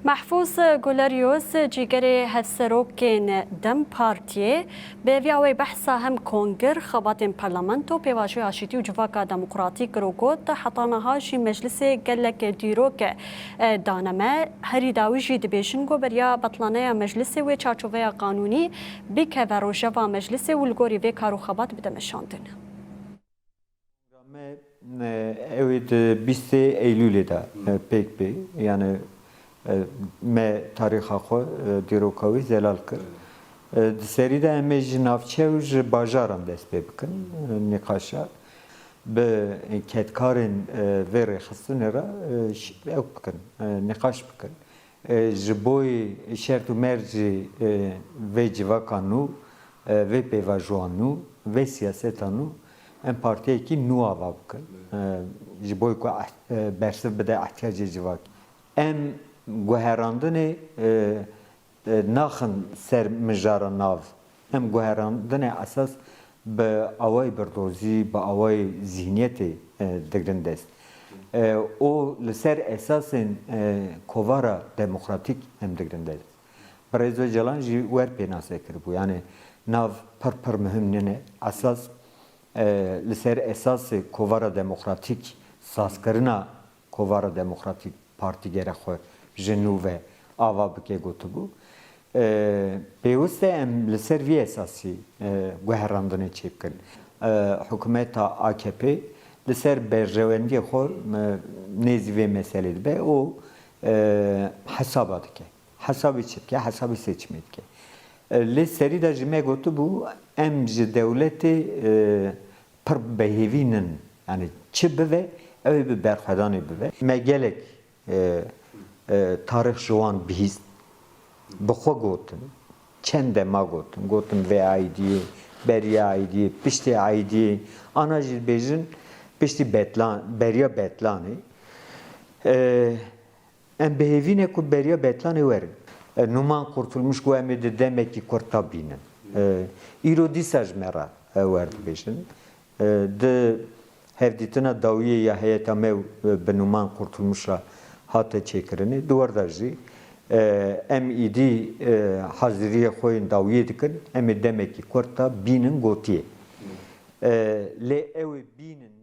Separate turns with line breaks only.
محفوظ گولاریوس جیگری هفسروکین دم پارتیه به ویاوی بحثا هم کنگر خبات پارلمانتو پیواجوی آشیتی و جواکا دموکراتیک روگوت حطانها جی مجلس گلک دیروک دانمه هری داوی جی دبیشن گو بریا بطلانه مجلس و چارچوه قانونی بیکه و روژوا مجلس و لگوری وی کارو خبات بدمشاندن.
Evet 20 Eylül'de pek bir yani me tariha xo dirokavi zelal kir. Seride em ji navçev ji bajaran dest pê bikin nîqaşa bi ketkarên vê rêxistinê re ew bikin nîqaş bikin. Ji boî şert û mer jî vê civakan nû vê pêvajoyan nû vê siyaseta nû em partiyekî nû ava bikin. Ji boî ku bersiv bide ehtiyacê civakî. Em guherandinê naxin ser mijara nav. Em guherandinê esas bi awayê birdozî, bi awayê zihniyetê digirin dest. O li ser esasên kovara demokratîk em digirin dest. Perez Öcalan jî wer pênasê kiribû. Yani nav pir mühim nene. Esas li ser esasê kovara demokratîk sazkirina kovara demokratîk partîgera xwe ji nû ve ava bike gotibû. Pêwîst e em li ser vî esasî guherandinê çêbikin. Hikûmeta AKP li ser berjewendiyê xwe nêzî vê meselê dibe û hesaba dike. Hesabê çi dike? Hesabê seçimê dike. Lê serî de ji me gotibû em ji dewletê pir bihêvînin yani çi bive ew bi berxwedanê bive. Me gelek tarix ji wan bihîst bi xwe gotin çend dema gotin vê aîdiyê beriya aîdiyê piştî aîdiyê ana jî bêjin piştî beriya betlanê em bihêvîne ku beriya betlanê werin Numan Kurtulmuş got em ê di demekî kurta bînin îro dîsa ji me re wer dibêjin di hevdîtina dawiyê ya heyeta me bi Numan Kurtulmuş re hate çêkirinê di wer de jî em îdî haziriyê xwe yên dawiyê dikin em ê demekî kurta bînin gotiye lê ew ê bînin